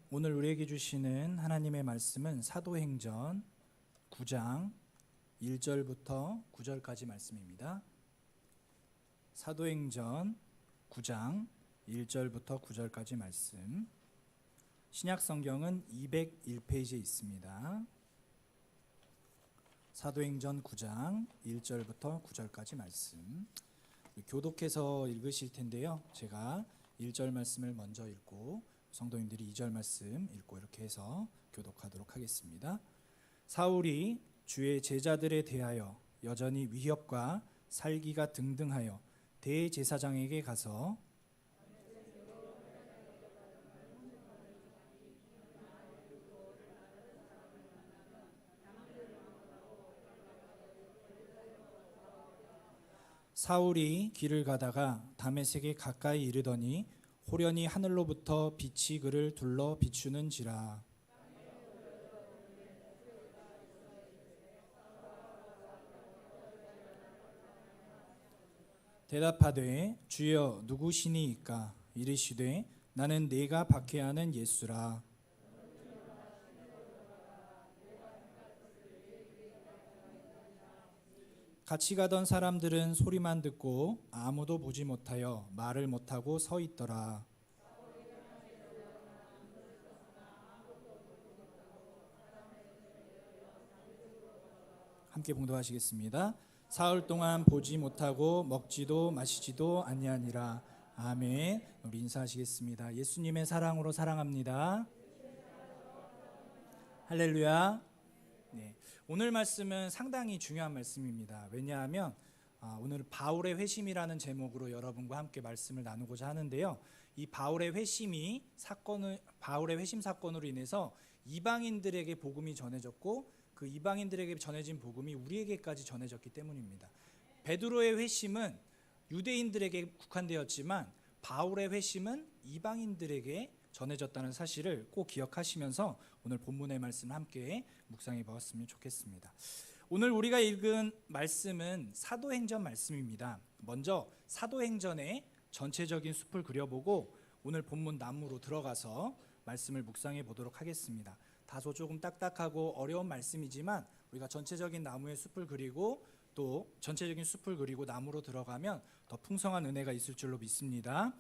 오늘 우리에게 주시는 하나님의 말씀은 사도행전 9장 1절부터 9절까지 말씀입니다. 사도행전 9장 1절부터 9절까지 말씀. 신약 성경은 201페이지에 있습니다. 사도행전 9장 1절부터 9절까지 말씀. 교독해서 읽으실 텐데요. 제가 1절 말씀을 먼저 읽고 성도님들이 2절 말씀 읽고 이렇게 해서 교독하도록 하겠습니다. 사울이 주의 제자들에 대하여 여전히 위협과 살기가 등등하여 대제사장에게 가서 사울이 길을 가다가 다메섹에 가까이 이르더니 호련히 하늘로부터 빛이 그를 둘러 비추는지라. 대답하되 주여 누구시니이까? 이르시되 나는 네가 박해하는 예수라. 같이 가던 사람들은 소리만 듣고 아무도 보지 못하여 말을 못하고 서 있더라. 함께 봉독하시겠습니다. 사흘 동안 보지 못하고 먹지도 마시지도 아니하니라. 아멘. 우리 인사하시겠습니다. 예수님의 사랑으로 사랑합니다. 할렐루야. 네. 오늘 말씀은 상당히 중요한 말씀입니다. 왜냐하면 오늘 바울의 회심이라는 제목으로 여러분과 함께 말씀을 나누고자 하는데요. 이 바울의 회심 사건으로 인해서 이방인들에게 복음이 전해졌고 그 이방인들에게 전해진 복음이 우리에게까지 전해졌기 때문입니다. 베드로의 회심은 유대인들에게 국한되었지만 바울의 회심은 이방인들에게 전해졌다는 사실을 꼭 기억하시면서 오늘 본문의 말씀을 함께 묵상해 보았으면 좋겠습니다. 오늘 우리가 읽은 말씀은 사도행전 말씀입니다. 먼저 사도행전의 전체적인 숲을 그려보고 오늘 본문 나무로 들어가서 말씀을 묵상해 보도록 하겠습니다. 다소 조금 딱딱하고 어려운 말씀이지만 우리가 전체적인 나무의 숲을 그리고 또 전체적인 숲을 그리고 나무로 들어가면 더 풍성한 은혜가 있을 줄로 믿습니다.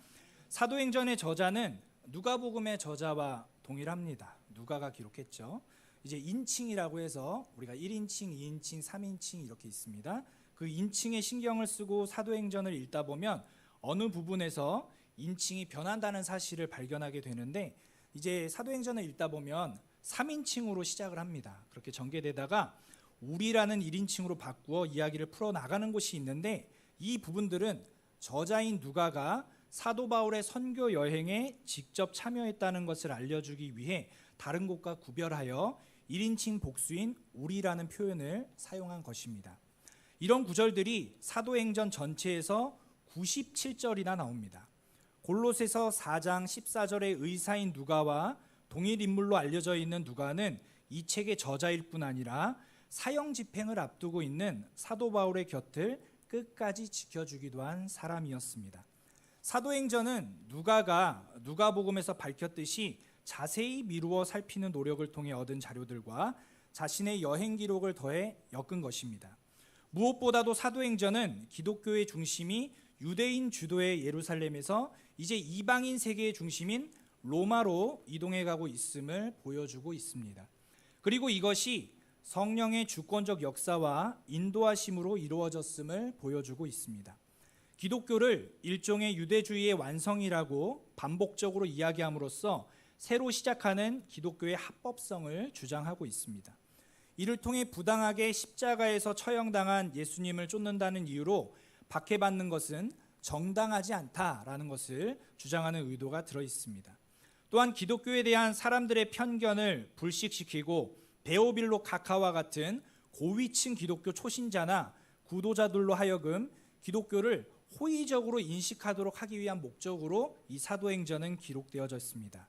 사도행전의 저자는 누가복음의 저자와 동일합니다. 누가가 기록했죠. 이제 인칭이라고 해서 우리가 1인칭, 2인칭, 3인칭 이렇게 있습니다. 그 인칭에 신경을 쓰고 사도행전을 읽다 보면 어느 부분에서 인칭이 변한다는 사실을 발견하게 되는데 이제 사도행전을 읽다 보면 3인칭으로 시작을 합니다. 그렇게 전개되다가 우리라는 1인칭으로 바꾸어 이야기를 풀어나가는 곳이 있는데 이 부분들은 저자인 누가가 사도 바울의 선교 여행에 직접 참여했다는 것을 알려주기 위해 다른 곳과 구별하여 1인칭 복수인 우리라는 표현을 사용한 것입니다. 이런 구절들이 사도행전 전체에서 97절이나 나옵니다. 골로새서 4장 14절의 의사인 누가와 동일 인물로 알려져 있는 누가는 이 책의 저자일 뿐 아니라 사형 집행을 앞두고 있는 사도 바울의 곁을 끝까지 지켜주기도 한 사람이었습니다. 사도행전은 누가가 누가복음에서 밝혔듯이 자세히 미루어 살피는 노력을 통해 얻은 자료들과 자신의 여행 기록을 더해 엮은 것입니다. 무엇보다도 사도행전은 기독교의 중심이 유대인 주도의 예루살렘에서 이제 이방인 세계의 중심인 로마로 이동해 가고 있음을 보여주고 있습니다. 그리고 이것이 성령의 주권적 역사와 인도하심으로 이루어졌음을 보여주고 있습니다. 기독교를 일종의 유대주의의 완성이라고 반복적으로 이야기함으로써 새로 시작하는 기독교의 합법성을 주장하고 있습니다. 이를 통해 부당하게 십자가에서 처형당한 예수님을 쫓는다는 이유로 박해받는 것은 정당하지 않다라는 것을 주장하는 의도가 들어 있습니다. 또한 기독교에 대한 사람들의 편견을 불식시키고 데오빌로 카카와 같은 고위층 기독교 초신자나 구도자들로 하여금 기독교를 호의적으로 인식하도록 하기 위한 목적으로 이 사도행전은 기록되어졌습니다.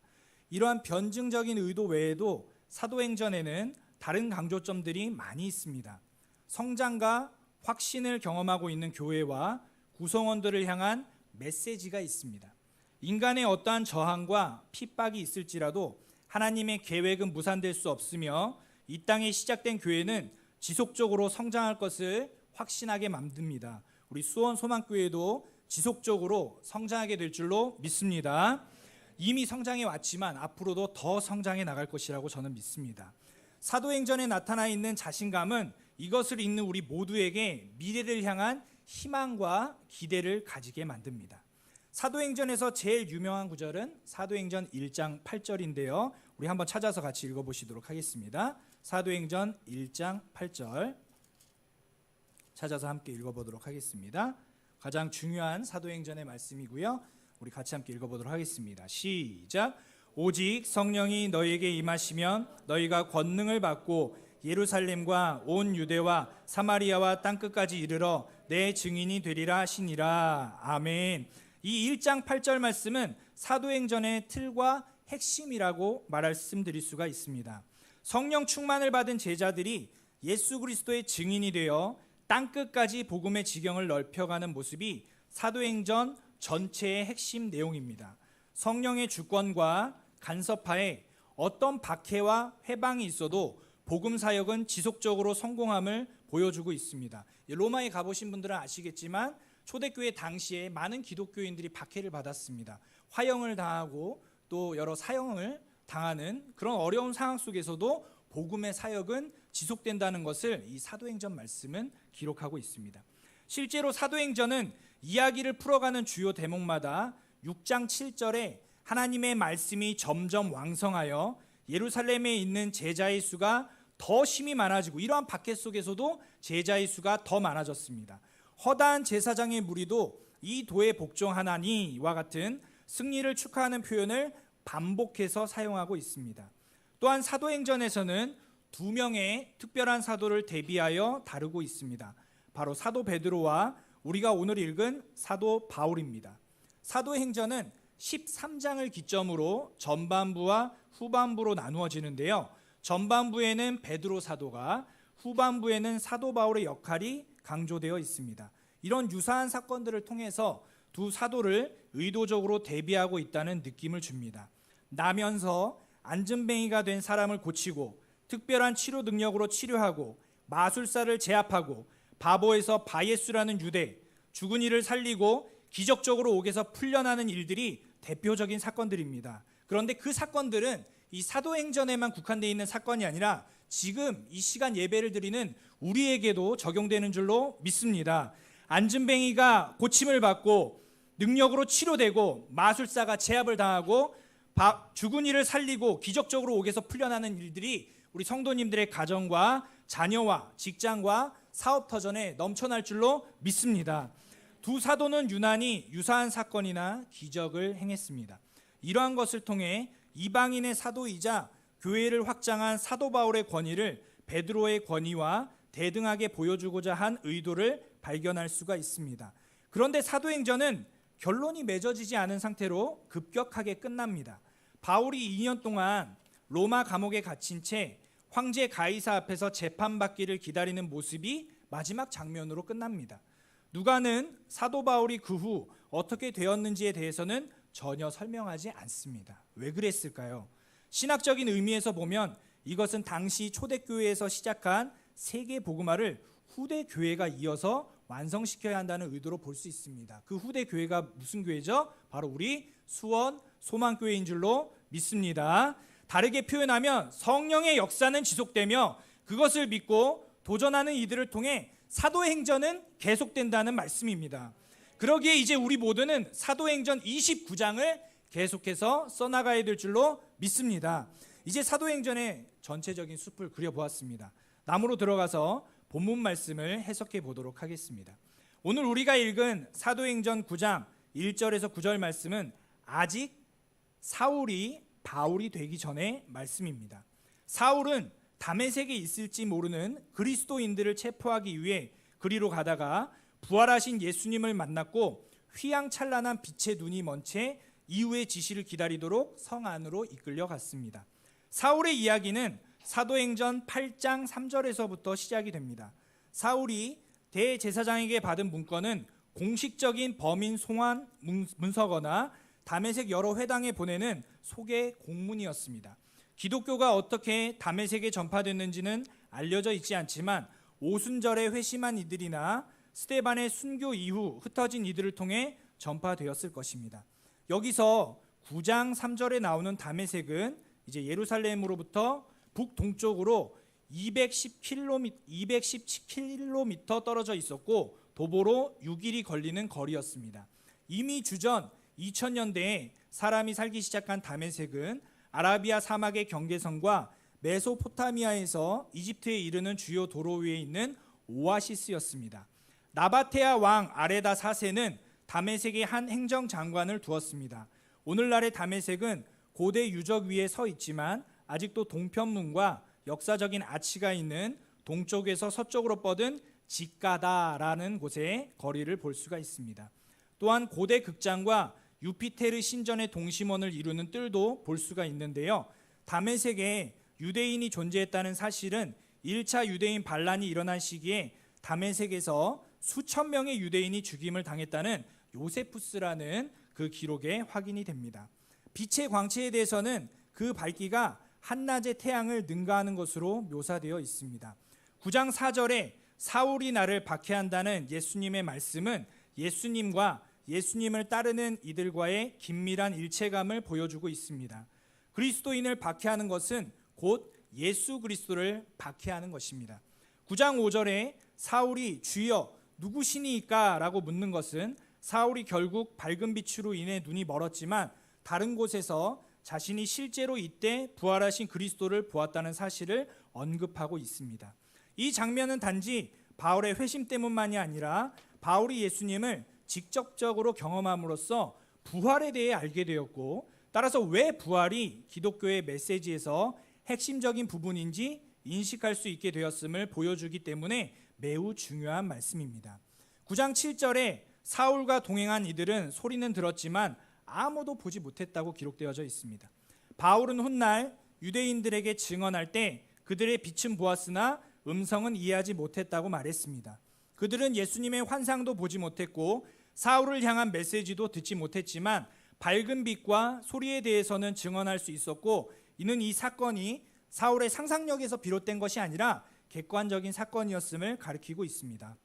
이러한 변증적인 의도 외에도 사도행전에는 다른 강조점들이 많이 있습니다. 성장과 확신을 경험하고 있는 교회와 구성원들을 향한 메시지가 있습니다. 인간의 어떠한 저항과 핍박이 있을지라도 하나님의 계획은 무산될 수 없으며 이 땅에 시작된 교회는 지속적으로 성장할 것을 확신하게 만듭니다. 우리 수원 소망교회도 지속적으로 성장하게 될 줄로 믿습니다. 이미 성장해 왔지만 앞으로도 더 성장해 나갈 것이라고 저는 믿습니다. 사도행전에 나타나 있는 자신감은 이것을 읽는 우리 모두에게 미래를 향한 희망과 기대를 가지게 만듭니다. 사도행전에서 제일 유명한 구절은 사도행전 1장 8절인데요. 우리 한번 찾아서 같이 읽어보시도록 하겠습니다. 사도행전 1장 8절 찾아서 함께 읽어보도록 하겠습니다. 가장 중요한 사도행전의 말씀이고요. 우리 같이 함께 읽어보도록 하겠습니다. 시작. 오직 성령이 너희에게 임하시면 너희가 권능을 받고 예루살렘과 온 유대와 사마리아와 땅끝까지 이르러 내 증인이 되리라 하시니라. 아멘. 이 1장 8절 말씀은 사도행전의 틀과 핵심이라고 말씀드릴 수가 있습니다. 성령 충만을 받은 제자들이 예수 그리스도의 증인이 되어 땅끝까지 복음의 지경을 넓혀가는 모습이 사도행전 전체의 핵심 내용입니다. 성령의 주권과 간섭하에 어떤 박해와 회방이 있어도 복음 사역은 지속적으로 성공함을 보여주고 있습니다. 로마에 가보신 분들은 아시겠지만 초대교회 당시에 많은 기독교인들이 박해를 받았습니다. 화형을 당하고 또 여러 사형을 당하는 그런 어려운 상황 속에서도 복음의 사역은 지속된다는 것을 이 사도행전 말씀은 기록하고 있습니다. 실제로 사도행전은 이야기를 풀어가는 주요 대목마다 6장 7절에 하나님의 말씀이 점점 왕성하여 예루살렘에 있는 제자의 수가 더 심히 많아지고 이러한 박해 속에서도 제자의 수가 더 많아졌습니다. 허다한 제사장의 무리도 이 도에 복종하나니와 같은 승리를 축하하는 표현을 반복해서 사용하고 있습니다. 또한 사도행전에서는 2명의 특별한 사도를 대비하여 다루고 있습니다. 바로 사도 베드로와 우리가 오늘 읽은 사도 바울입니다. 사도행전은 13장을 기점으로 전반부와 후반부로 나누어지는데요. 전반부에는 베드로 사도가, 후반부에는 사도 바울의 역할이 강조되어 있습니다. 이런 유사한 사건들을 통해서 두 사도를 의도적으로 대비하고 있다는 느낌을 줍니다. 나면서 안전뱅이가 된 사람을 고치고 특별한 치료 능력으로 치료하고 마술사를 제압하고 바보에서 바예수라는 유대, 죽은 이를 살리고 기적적으로 옥에서 풀려나는 일들이 대표적인 사건들입니다. 그런데 그 사건들은 이 사도행전에만 국한되어 있는 사건이 아니라 지금 이 시간 예배를 드리는 우리에게도 적용되는 줄로 믿습니다. 안전뱅이가 고침을 받고 능력으로 치료되고 마술사가 제압을 당하고 죽은 이를 살리고 기적적으로 옥에서 풀려나는 일들이 우리 성도님들의 가정과 자녀와 직장과 사업터전에 넘쳐날 줄로 믿습니다. 두 사도는 유난히 유사한 사건이나 기적을 행했습니다. 이러한 것을 통해 이방인의 사도이자 교회를 확장한 사도 바울의 권위를 베드로의 권위와 대등하게 보여주고자 한 의도를 발견할 수가 있습니다. 그런데 사도행전은 결론이 맺어지지 않은 상태로 급격하게 끝납니다. 바울이 2년 동안 로마 감옥에 갇힌 채 황제 가이사 앞에서 재판받기를 기다리는 모습이 마지막 장면으로 끝납니다. 누가는 사도 바울이 그 후 어떻게 되었는지에 대해서는 전혀 설명하지 않습니다. 왜 그랬을까요? 신학적인 의미에서 보면 이것은 당시 초대교회에서 시작한 세계 복음화를 후대 교회가 이어서 완성시켜야 한다는 의도로 볼 수 있습니다. 그 후대 교회가 무슨 교회죠? 바로 우리 수원 소망교회인 줄로 믿습니다. 다르게 표현하면 성령의 역사는 지속되며 그것을 믿고 도전하는 이들을 통해 사도행전은 계속된다는 말씀입니다. 그러기에 이제 우리 모두는 사도행전 29장을 계속해서 써나가야 될 줄로 믿습니다. 이제 사도행전의 전체적인 숲을 그려보았습니다. 나무로 들어가서 본문 말씀을 해석해 보도록 하겠습니다. 오늘 우리가 읽은 사도행전 9장 1절에서 9절 말씀은 아직 사울이 바울이 되기 전의 말씀입니다. 사울은 다메섹에 있을지 모르는 그리스도인들을 체포하기 위해 그리로 가다가 부활하신 예수님을 만났고 휘황찬란한 빛의 눈이 먼 채 이후의 지시를 기다리도록 성 안으로 이끌려 갔습니다. 사울의 이야기는 사도행전 8장 3절에서부터 시작이 됩니다. 사울이 대제사장에게 받은 문건은 공식적인 범인 송환 문서거나 다메섹 여러 회당에 보내는 소개 공문이었습니다. 기독교가 어떻게 다메섹에 전파됐는지는 알려져 있지 않지만 오순절에 회심한 이들이나 스데반의 순교 이후 흩어진 이들을 통해 전파되었을 것입니다. 여기서 9장 3절에 나오는 다메섹은 이제 예루살렘으로부터 북동쪽으로 217km 떨어져 있었고 도보로 6일이 걸리는 거리였습니다. 이미 주전 2000년대에 사람이 살기 시작한 다메섹은 아라비아 사막의 경계선과 메소포타미아에서 이집트에 이르는 주요 도로 위에 있는 오아시스였습니다. 나바테아 왕 아레다 4세는 다메섹에 한 행정장관을 두었습니다. 오늘날의 다메섹은 고대 유적 위에 서 있지만 아직도 동편문과 역사적인 아치가 있는 동쪽에서 서쪽으로 뻗은 직가다라는 곳의 거리를 볼 수가 있습니다. 또한 고대 극장과 유피테르 신전의 동심원을 이루는 뜰도 볼 수가 있는데요. 다메섹에 유대인이 존재했다는 사실은 1차 유대인 반란이 일어난 시기에 다메섹에서 수천 명의 유대인이 죽임을 당했다는 요세푸스라는 그 기록에 확인이 됩니다. 빛의 광채에 대해서는 그 밝기가 한낮의 태양을 능가하는 것으로 묘사되어 있습니다. 9장 4절에 사울이 나를 박해한다는 예수님의 말씀은 예수님과 예수님을 따르는 이들과의 긴밀한 일체감을 보여주고 있습니다. 그리스도인을 박해하는 것은 곧 예수 그리스도를 박해하는 것입니다. 9장 5절에 사울이 주여 누구시니까? 라고 묻는 것은 사울이 결국 밝은 빛으로 인해 눈이 멀었지만 다른 곳에서 자신이 실제로 이때 부활하신 그리스도를 보았다는 사실을 언급하고 있습니다. 이 장면은 단지 바울의 회심 때문만이 아니라 바울이 예수님을 직접적으로 경험함으로써 부활에 대해 알게 되었고 따라서 왜 부활이 기독교의 메시지에서 핵심적인 부분인지 인식할 수 있게 되었음을 보여주기 때문에 매우 중요한 말씀입니다. 9장 7절에 사울과 동행한 이들은 소리는 들었지만 아무도 보지 못했다고 기록되어져 있습니다. 바울은 훗날 유대인들에게 증언할 때 그들의 빛은 보았으나 음성은 이해하지 못했다고 말했습니다. 그들은 예수님의 환상도 보지 못했고 사울을 향한 메시지도 듣지 못했지만 밝은 빛과 소리에 대해서는 증언할 수 있었고 이는 이 사건이 사울의 상상력에서 비롯된 것이 아니라 객관적인 사건이었음을 가리키고 있습니다.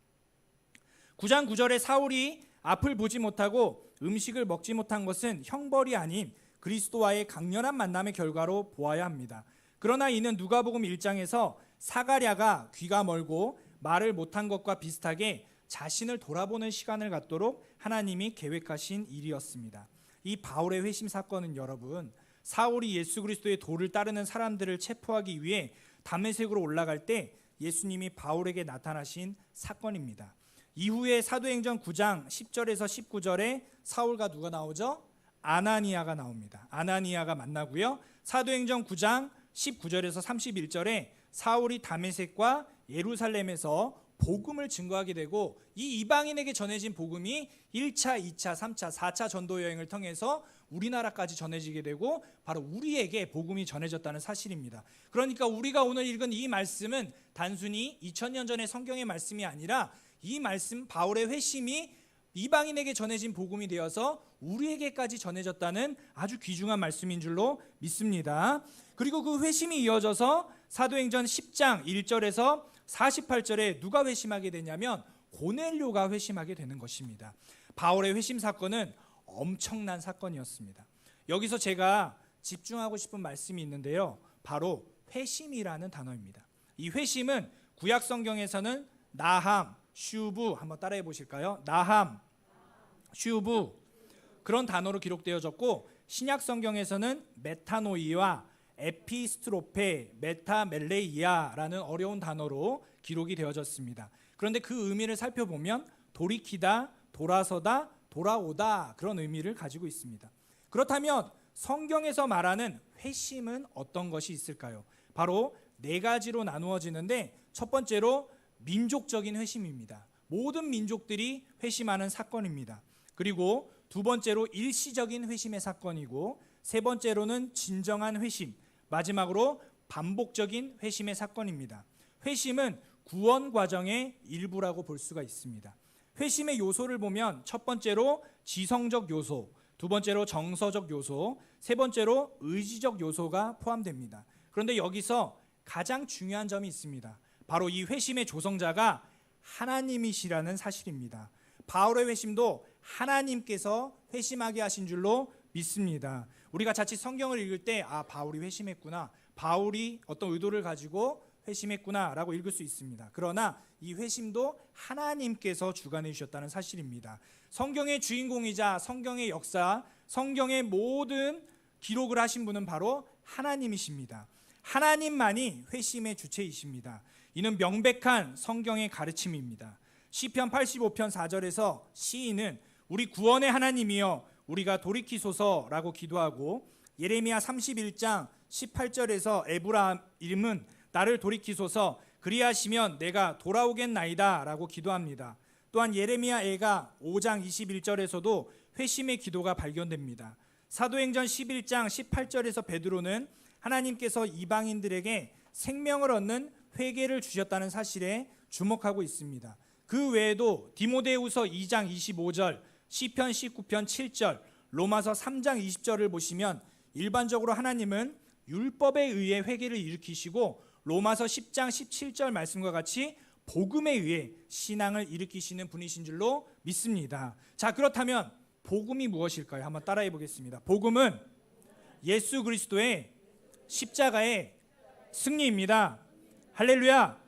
9장 9절에 사울이 앞을 보지 못하고 음식을 먹지 못한 것은 형벌이 아닌 그리스도와의 강렬한 만남의 결과로 보아야 합니다. 그러나 이는 누가복음 1장에서 사가랴가 귀가 멀고 말을 못한 것과 비슷하게 자신을 돌아보는 시간을 갖도록 하나님이 계획하신 일이었습니다. 이 바울의 회심 사건은 여러분 사울이 예수 그리스도의 도를 따르는 사람들을 체포하기 위해 다메섹으로 올라갈 때 예수님이 바울에게 나타나신 사건입니다. 이후에 사도행전 9장 10절에서 19절에 사울과 누가 나오죠? 아나니아가 나옵니다. 아나니아가 만나고요. 사도행전 9장 19절에서 31절에 사울이 다메섹과 예루살렘에서 복음을 증거하게 되고 이 이방인에게 전해진 복음이 1차, 2차, 3차, 4차 전도 여행을 통해서 우리나라까지 전해지게 되고 바로 우리에게 복음이 전해졌다는 사실입니다. 그러니까 우리가 오늘 읽은 이 말씀은 단순히 2000년 전의 성경의 말씀이 아니라 이 말씀 바울의 회심이 이방인에게 전해진 복음이 되어서 우리에게까지 전해졌다는 아주 귀중한 말씀인 줄로 믿습니다. 그리고 그 회심이 이어져서 사도행전 10장 1절에서 48절에 누가 회심하게 되냐면 고넬료가 회심하게 되는 것입니다. 바울의 회심 사건은 엄청난 사건이었습니다. 여기서 제가 집중하고 싶은 말씀이 있는데요. 바로 회심이라는 단어입니다. 이 회심은 구약 성경에서는 나함, 슈브 한번 따라해 보실까요? 나함, 슈브 그런 단어로 기록되어졌고 신약 성경에서는 메타노이와 에피스트로페, 메타멜레이아라는 어려운 단어로 기록이 되어졌습니다. 그런데 그 의미를 살펴보면 돌이키다, 돌아서다, 돌아오다 그런 의미를 가지고 있습니다. 그렇다면 성경에서 말하는 회심은 어떤 것이 있을까요? 바로 네 가지로 나누어지는데 첫 번째로 민족적인 회심입니다. 모든 민족들이 회심하는 사건입니다. 그리고 두 번째로 일시적인 회심의 사건이고 세 번째로는 진정한 회심, 마지막으로 반복적인 회심의 사건입니다. 회심은 구원 과정의 일부라고 볼 수가 있습니다. 회심의 요소를 보면 첫 번째로 지성적 요소, 두 번째로 정서적 요소, 세 번째로 의지적 요소가 포함됩니다. 그런데 여기서 가장 중요한 점이 있습니다. 바로 이 회심의 조성자가 하나님이시라는 사실입니다. 바울의 회심도 하나님께서 회심하게 하신 줄로 믿습니다. 우리가 자칫 성경을 읽을 때 바울이 회심했구나, 바울이 어떤 의도를 가지고 회심했구나 라고 읽을 수 있습니다. 그러나 이 회심도 하나님께서 주관해 주셨다는 사실입니다. 성경의 주인공이자 성경의 역사, 성경의 모든 기록을 하신 분은 바로 하나님이십니다. 하나님만이 회심의 주체이십니다. 이는 명백한 성경의 가르침입니다. 시편 85편 4절에서 시인은 우리 구원의 하나님이여 우리가 돌이키소서라고 기도하고, 예레미야 31장 18절에서 에브라임 이름은 나를 돌이키소서 그리하시면 내가 돌아오겠나이다 라고 기도합니다. 또한 예레미야 애가 5장 21절에서도 회심의 기도가 발견됩니다. 사도행전 11장 18절에서 베드로는 하나님께서 이방인들에게 생명을 얻는 회개를 주셨다는 사실에 주목하고 있습니다. 그 외에도 디모데후서 2장 25절, 시편 19편 7절, 로마서 3장 20절을 보시면 일반적으로 하나님은 율법에 의해 회개를 일으키시고, 로마서 10장 17절 말씀과 같이 복음에 의해 신앙을 일으키시는 분이신 줄로 믿습니다. 자, 그렇다면 복음이 무엇일까요? 한번 따라해 보겠습니다. 복음은 예수 그리스도의 십자가의 승리입니다. 할렐루야.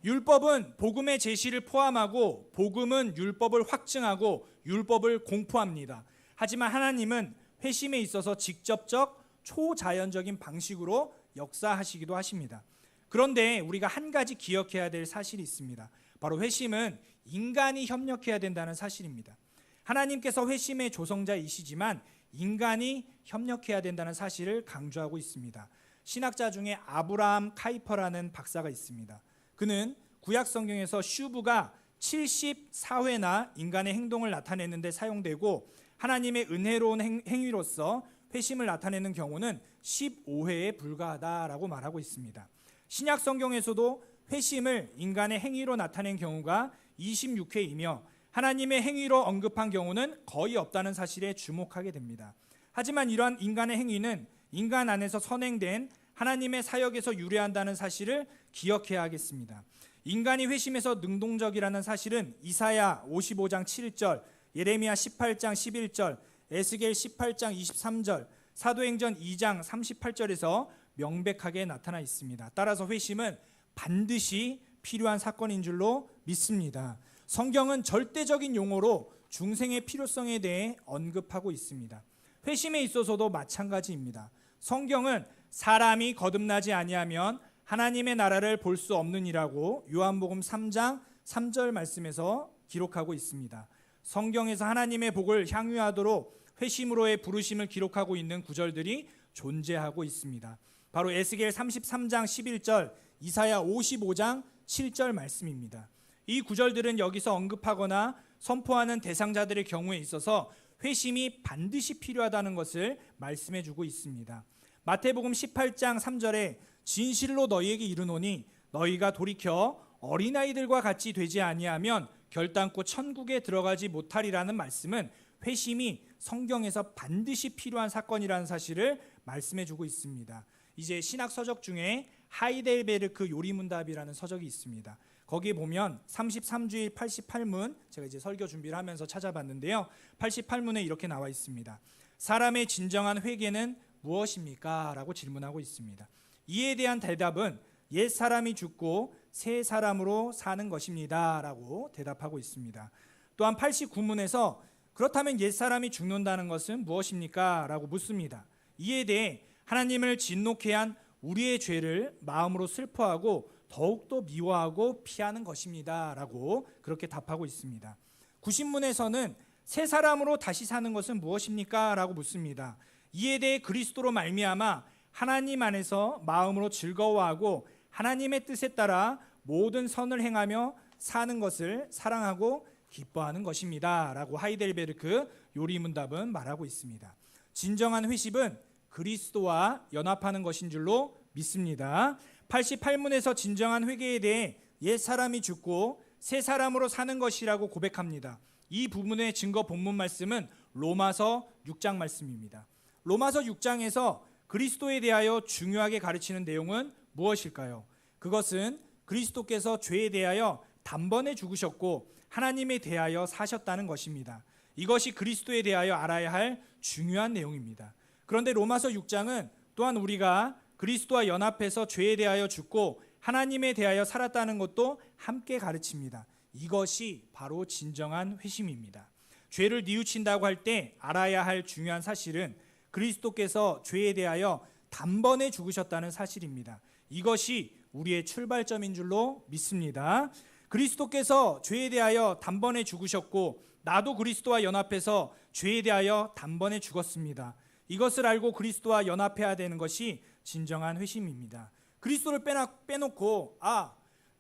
율법은 복음의 제시를 포함하고, 복음은 율법을 확증하고 율법을 공포합니다. 하지만 하나님은 회심에 있어서 직접적 초자연적인 방식으로 역사하시기도 하십니다. 그런데 우리가 한 가지 기억해야 될 사실이 있습니다. 바로 회심은 인간이 협력해야 된다는 사실입니다. 하나님께서 회심의 조성자이시지만 인간이 협력해야 된다는 사실을 강조하고 있습니다. 신학자 중에 아브라함 카이퍼라는 박사가 있습니다. 그는 구약 성경에서 슈브가 74회나 인간의 행동을 나타내는 데 사용되고, 하나님의 은혜로운 행위로서 회심을 나타내는 경우는 15회에 불과하다라고 말하고 있습니다. 신약 성경에서도 회심을 인간의 행위로 나타낸 경우가 26회이며 하나님의 행위로 언급한 경우는 거의 없다는 사실에 주목하게 됩니다. 하지만 이러한 인간의 행위는 인간 안에서 선행된 하나님의 사역에서 유래한다는 사실을 기억해야 하겠습니다. 인간이 회심에서 능동적이라는 사실은 이사야 55장 7절, 예레미야 18장 11절, 에스겔 18장 23절, 사도행전 2장 38절에서 명백하게 나타나 있습니다. 따라서 회심은 반드시 필요한 사건인 줄로 믿습니다. 성경은 절대적인 용어로 중생의 필요성에 대해 언급하고 있습니다. 회심에 있어서도 마찬가지입니다. 성경은 사람이 거듭나지 아니하면 하나님의 나라를 볼 수 없느니라고 요한복음 3장 3절 말씀에서 기록하고 있습니다. 성경에서 하나님의 복을 향유하도록 회심으로의 부르심을 기록하고 있는 구절들이 존재하고 있습니다. 바로 에스겔 33장 11절, 이사야 55장 7절 말씀입니다. 이 구절들은 여기서 언급하거나 선포하는 대상자들의 경우에 있어서 회심이 반드시 필요하다는 것을 말씀해 주고 있습니다. 마태복음 18장 3절에 진실로 너희에게 이르노니 너희가 돌이켜 어린아이들과 같이 되지 아니하면 결단코 천국에 들어가지 못하리라는 말씀은 회심이 성경에서 반드시 필요한 사건이라는 사실을 말씀해 주고 있습니다. 이제 신학 서적 중에 하이델베르크 요리문답이라는 서적이 있습니다. 거기에 보면 33주일 88문, 제가 이제 설교 준비를 하면서 찾아봤는데요. 88문에 이렇게 나와 있습니다. 사람의 진정한 회개는 무엇입니까? 라고 질문하고 있습니다. 이에 대한 대답은 옛 사람이 죽고 새 사람으로 사는 것입니다 라고 대답하고 있습니다. 또한 89문에서 그렇다면 옛 사람이 죽는다는 것은 무엇입니까? 라고 묻습니다. 이에 대해 하나님을 진노케 한 우리의 죄를 마음으로 슬퍼하고 더욱더 미워하고 피하는 것입니다 라고 그렇게 답하고 있습니다. 90문에서는 새 사람으로 다시 사는 것은 무엇입니까? 라고 묻습니다. 이에 대해 그리스도로 말미암아 하나님 안에서 마음으로 즐거워하고 하나님의 뜻에 따라 모든 선을 행하며 사는 것을 사랑하고 기뻐하는 것입니다 라고 하이델베르크 요리문답은 말하고 있습니다. 진정한 회심은 그리스도와 연합하는 것인 줄로 믿습니다. 88문에서 진정한 회개에 대해 옛 사람이 죽고 새 사람으로 사는 것이라고 고백합니다. 이 부분의 증거 본문 말씀은 로마서 6장 말씀입니다. 로마서 6장에서 그리스도에 대하여 중요하게 가르치는 내용은 무엇일까요? 그것은 그리스도께서 죄에 대하여 단번에 죽으셨고 하나님에 대하여 사셨다는 것입니다. 이것이 그리스도에 대하여 알아야 할 중요한 내용입니다. 그런데 로마서 6장은 또한 우리가 그리스도와 연합해서 죄에 대하여 죽고 하나님에 대하여 살았다는 것도 함께 가르칩니다. 이것이 바로 진정한 회심입니다. 죄를 뉘우친다고 할 때 알아야 할 중요한 사실은 그리스도께서 죄에 대하여 단번에 죽으셨다는 사실입니다. 이것이 우리의 출발점인 줄로 믿습니다. 그리스도께서 죄에 대하여 단번에 죽으셨고 나도 그리스도와 연합해서 죄에 대하여 단번에 죽었습니다. 이것을 알고 그리스도와 연합해야 되는 것이 진정한 회심입니다. 그리스도를 빼놓고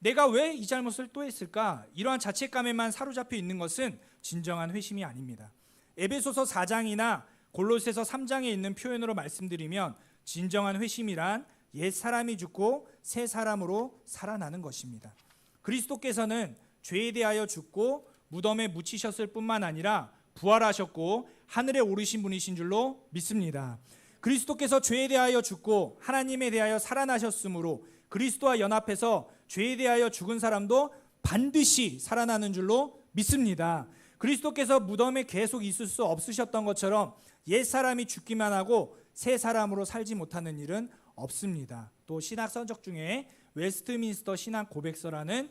내가 왜 이 잘못을 또 했을까? 이러한 자책감에만 사로잡혀 있는 것은 진정한 회심이 아닙니다. 에베소서 4장이나 골로새서 3장에 있는 표현으로 말씀드리면 진정한 회심이란 옛 사람이 죽고 새 사람으로 살아나는 것입니다. 그리스도께서는 죄에 대하여 죽고 무덤에 묻히셨을 뿐만 아니라 부활하셨고 하늘에 오르신 분이신 줄로 믿습니다. 그리스도께서 죄에 대하여 죽고 하나님에 대하여 살아나셨으므로 그리스도와 연합해서 죄에 대하여 죽은 사람도 반드시 살아나는 줄로 믿습니다. 그리스도께서 무덤에 계속 있을 수 없으셨던 것처럼 옛 사람이 죽기만 하고 새 사람으로 살지 못하는 일은 없습니다. 또 신학 서적 중에 웨스트민스터 신학 고백서라는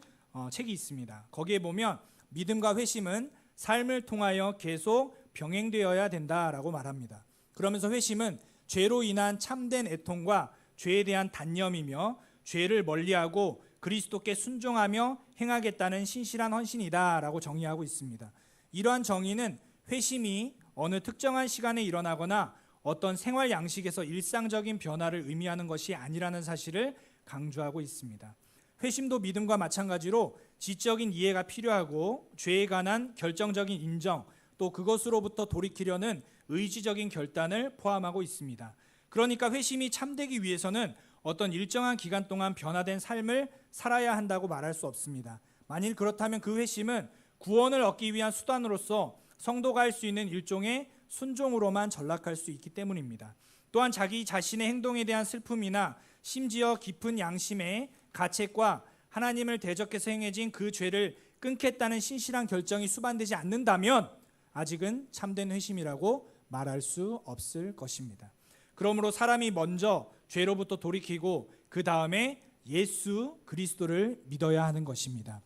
책이 있습니다. 거기에 보면 믿음과 회심은 삶을 통하여 계속 병행되어야 된다라고 말합니다. 그러면서 회심은 죄로 인한 참된 애통과 죄에 대한 단념이며 죄를 멀리하고 그리스도께 순종하며 행하겠다는 신실한 헌신이다라고 정의하고 있습니다. 이러한 정의는 회심이 어느 특정한 시간에 일어나거나 어떤 생활 양식에서 일상적인 변화를 의미하는 것이 아니라는 사실을 강조하고 있습니다. 회심도 믿음과 마찬가지로 지적인 이해가 필요하고 죄에 관한 결정적인 인정, 또 그것으로부터 돌이키려는 의지적인 결단을 포함하고 있습니다. 그러니까 회심이 참되기 위해서는 어떤 일정한 기간 동안 변화된 삶을 살아야 한다고 말할 수 없습니다. 만일 그렇다면 그 회심은 구원을 얻기 위한 수단으로서 성도가 할 수 있는 일종의 순종으로만 전락할 수 있기 때문입니다. 또한 자기 자신의 행동에 대한 슬픔이나 심지어 깊은 양심의 가책과 하나님을 대적해서 행해진 그 죄를 끊겠다는 신실한 결정이 수반되지 않는다면 아직은 참된 회심이라고 말할 수 없을 것입니다. 그러므로 사람이 먼저 죄로부터 돌이키고 그 다음에 예수 그리스도를 믿어야 하는 것입니다.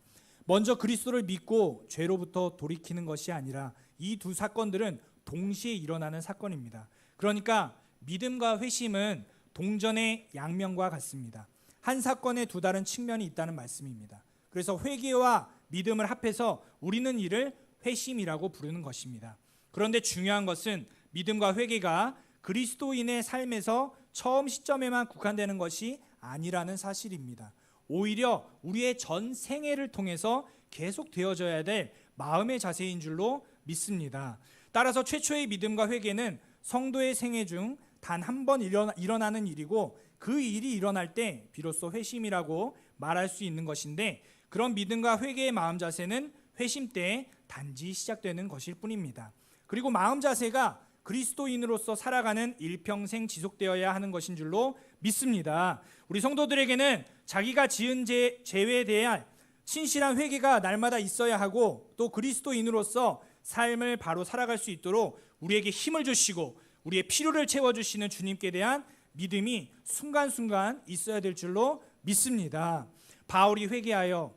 먼저 그리스도를 믿고 죄로부터 돌이키는 것이 아니라 이 두 사건들은 동시에 일어나는 사건입니다. 그러니까 믿음과 회심은 동전의 양면과 같습니다. 한 사건에 두 다른 측면이 있다는 말씀입니다. 그래서 회개와 믿음을 합해서 우리는 이를 회심이라고 부르는 것입니다. 그런데 중요한 것은 믿음과 회개가 그리스도인의 삶에서 처음 시점에만 국한되는 것이 아니라는 사실입니다. 오히려 우리의 전 생애를 통해서 계속 되어져야 될 마음의 자세인 줄로 믿습니다. 따라서 최초의 믿음과 회개는 성도의 생애 중 단 한 번 일어나는 일이고 그 일이 일어날 때 비로소 회심이라고 말할 수 있는 것인데 그런 믿음과 회개의 마음 자세는 회심 때 단지 시작되는 것일 뿐입니다. 그리고 마음 자세가 그리스도인으로서 살아가는 일평생 지속되어야 하는 것인 줄로 믿습니다. 우리 성도들에게는 자기가 지은 죄에 대한 신실한 회개가 날마다 있어야 하고 또 그리스도인으로서 삶을 바로 살아갈 수 있도록 우리에게 힘을 주시고 우리의 필요를 채워주시는 주님께 대한 믿음이 순간순간 있어야 될 줄로 믿습니다. 바울이 회개하여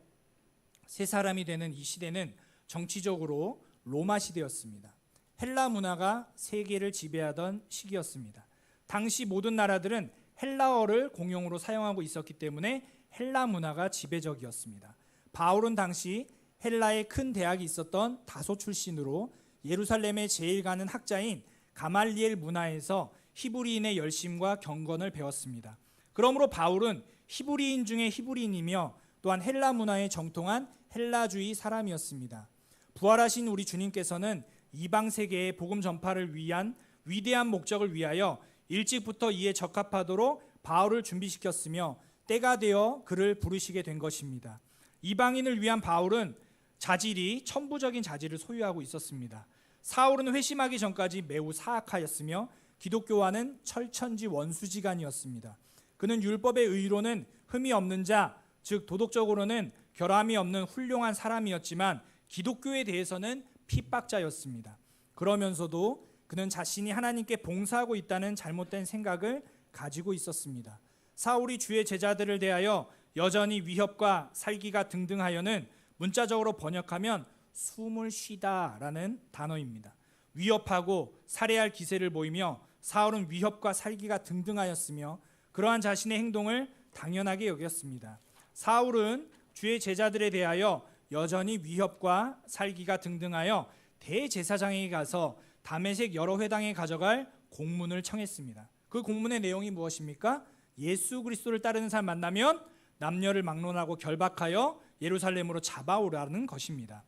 새 사람이 되는 이 시대는 정치적으로 로마 시대였습니다. 헬라 문화가 세계를 지배하던 시기였습니다. 당시 모든 나라들은 헬라어를 공용으로 사용하고 있었기 때문에 헬라 문화가 지배적이었습니다. 바울은 당시 헬라에 큰 대학이 있었던 다소 출신으로 예루살렘에 제일 가는 학자인 가말리엘 문화에서 히브리인의 열심과 경건을 배웠습니다. 그러므로 바울은 히브리인 중에 히브리인이며 또한 헬라 문화에 정통한 헬라주의 사람이었습니다. 부활하신 우리 주님께서는 이방 세계의 복음 전파를 위한 위대한 목적을 위하여 일찍부터 이에 적합하도록 바울을 준비시켰으며 때가 되어 그를 부르시게 된 것입니다. 이방인을 위한 바울은 자질이 천부적인 자질을 소유하고 있었습니다. 사울은 회심하기 전까지 매우 사악하였으며 기독교와는 철천지 원수지간이었습니다. 그는 율법의 의로는 흠이 없는 자, 즉 도덕적으로는 결함이 없는 훌륭한 사람이었지만 기독교에 대해서는 핍박자였습니다. 그러면서도 그는 자신이 하나님께 봉사하고 있다는 잘못된 생각을 가지고 있었습니다. 사울이 주의 제자들을 대하여 여전히 위협과 살기가 등등하여는 문자적으로 번역하면 숨을 쉬다라는 단어입니다. 위협하고 살해할 기세를 보이며 사울은 위협과 살기가 등등하였으며 그러한 자신의 행동을 당연하게 여겼습니다. 사울은 주의 제자들에 대하여 여전히 위협과 살기가 등등하여 대제사장에게 가서 다메섹 여러 회당에 가져갈 공문을 청했습니다. 그 공문의 내용이 무엇입니까? 예수 그리스도를 따르는 사람 만나면 남녀를 막론하고 결박하여 예루살렘으로 잡아오라는 것입니다.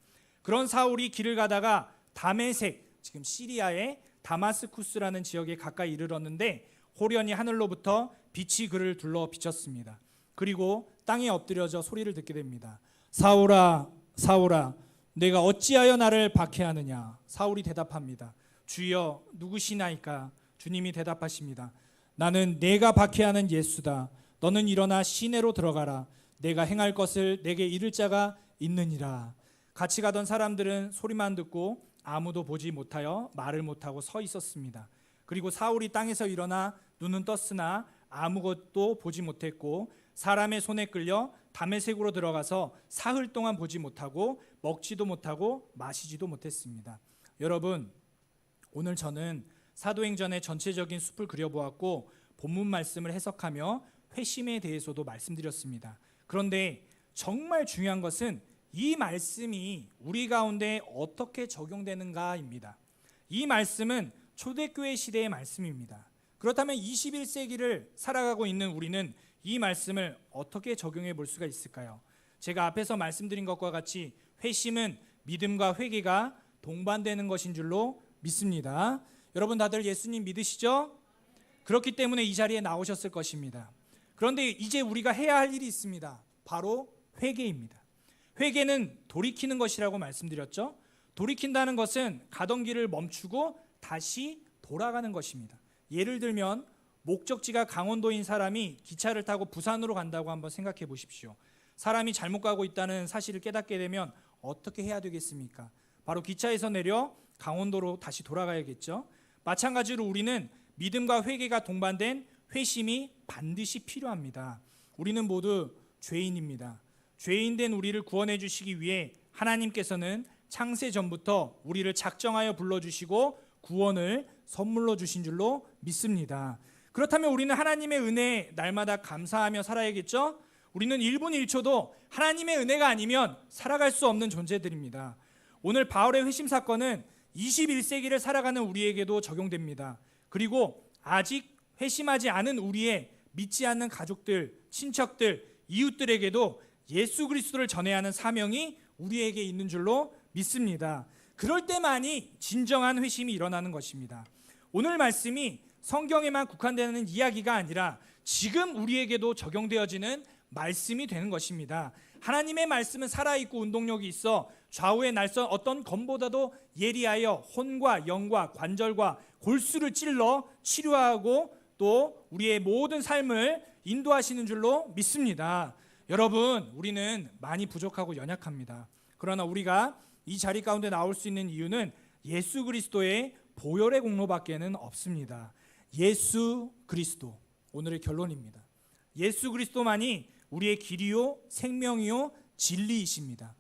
그런 사울이 길을 가다가 다메섹, 지금 시리아의 다마스쿠스라는 지역에 가까이 이르렀는데 호련히 하늘로부터 빛이 그를 둘러 비쳤습니다. 그리고 땅에 엎드려져 소리를 듣게 됩니다. 사울아, 사울아, 내가 어찌하여 나를 박해하느냐? 사울이 대답합니다. 주여, 누구시나이까? 주님이 대답하십니다. 나는 내가 박해하는 예수다. 너는 일어나 시내로 들어가라. 내가 행할 것을 내게 이를 자가 있느니라. 같이 가던 사람들은 소리만 듣고 아무도 보지 못하여 말을 못하고 서 있었습니다. 그리고 사울이 땅에서 일어나 눈은 떴으나 아무것도 보지 못했고 사람의 손에 끌려 다메섹으로 들어가서 사흘 동안 보지 못하고 먹지도 못하고 마시지도 못했습니다. 여러분, 오늘 저는 사도행전의 전체적인 숲을 그려보았고 본문 말씀을 해석하며 회심에 대해서도 말씀드렸습니다. 그런데 정말 중요한 것은 이 말씀이 우리 가운데 어떻게 적용되는가입니다. 이 말씀은 초대교회 시대의 말씀입니다. 그렇다면 21세기를 살아가고 있는 우리는 이 말씀을 어떻게 적용해 볼 수가 있을까요? 제가 앞에서 말씀드린 것과 같이 회심은 믿음과 회개가 동반되는 것인 줄로 믿습니다. 여러분 다들 예수님 믿으시죠? 그렇기 때문에 이 자리에 나오셨을 것입니다. 그런데 이제 우리가 해야 할 일이 있습니다. 바로 회개입니다. 회개는 돌이키는 것이라고 말씀드렸죠. 돌이킨다는 것은 가던 길을 멈추고 다시 돌아가는 것입니다. 예를 들면 목적지가 강원도인 사람이 기차를 타고 부산으로 간다고 한번 생각해 보십시오. 사람이 잘못 가고 있다는 사실을 깨닫게 되면 어떻게 해야 되겠습니까? 바로 기차에서 내려 강원도로 다시 돌아가야겠죠. 마찬가지로 우리는 믿음과 회개가 동반된 회심이 반드시 필요합니다. 우리는 모두 죄인입니다. 죄인된 우리를 구원해 주시기 위해 하나님께서는 창세 전부터 우리를 작정하여 불러주시고 구원을 선물로 주신 줄로 믿습니다. 그렇다면 우리는 하나님의 은혜에 날마다 감사하며 살아야겠죠? 우리는 1분 1초도 하나님의 은혜가 아니면 살아갈 수 없는 존재들입니다. 오늘 바울의 회심 사건은 21세기를 살아가는 우리에게도 적용됩니다. 그리고 아직 회심하지 않은 우리의 믿지 않는 가족들, 친척들, 이웃들에게도 예수 그리스도를 전해야 하는 사명이 우리에게 있는 줄로 믿습니다. 그럴 때만이 진정한 회심이 일어나는 것입니다. 오늘 말씀이 성경에만 국한되는 이야기가 아니라 지금 우리에게도 적용되어지는 말씀이 되는 것입니다. 하나님의 말씀은 살아있고 운동력이 있어 좌우의 날선 어떤 검보다도 예리하여 혼과 영과 관절과 골수를 찔러 치료하고 또 우리의 모든 삶을 인도하시는 줄로 믿습니다. 여러분, 우리는 많이 부족하고 연약합니다. 그러나 우리가 이 자리 가운데 나올 수 있는 이유는 예수 그리스도의 보혈의 공로밖에는 없습니다. 예수 그리스도, 오늘의 결론입니다. 예수 그리스도만이 우리의 길이요 생명이요 진리이십니다.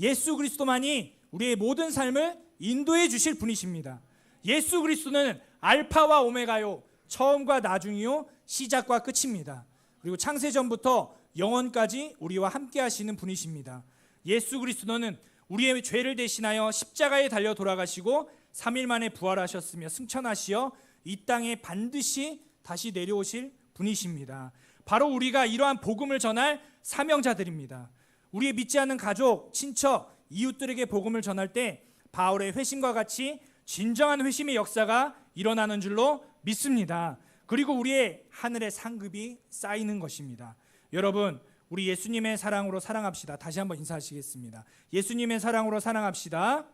예수 그리스도만이 우리의 모든 삶을 인도해 주실 분이십니다. 예수 그리스도는 알파와 오메가요, 처음과 나중이요 시작과 끝입니다. 그리고 창세전부터 영원까지 우리와 함께 하시는 분이십니다. 예수 그리스도는 우리의 죄를 대신하여 십자가에 달려 돌아가시고 3일 만에 부활하셨으며 승천하시어 이 땅에 반드시 다시 내려오실 분이십니다. 바로 우리가 이러한 복음을 전할 사명자들입니다. 우리의 믿지 않는 가족, 친척, 이웃들에게 복음을 전할 때 바울의 회심과 같이 진정한 회심의 역사가 일어나는 줄로 믿습니다. 그리고 우리의 하늘의 상급이 쌓이는 것입니다. 여러분, 우리 예수님의 사랑으로 사랑합시다. 다시 한번 인사하시겠습니다. 예수님의 사랑으로 사랑합시다.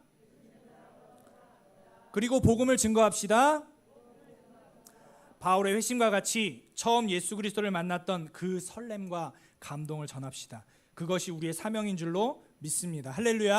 그리고 복음을 증거합시다. 바울의 회심과 같이 처음 예수 그리스도를 만났던 그 설렘과 감동을 전합시다. 그것이 우리의 사명인 줄로 믿습니다. 할렐루야.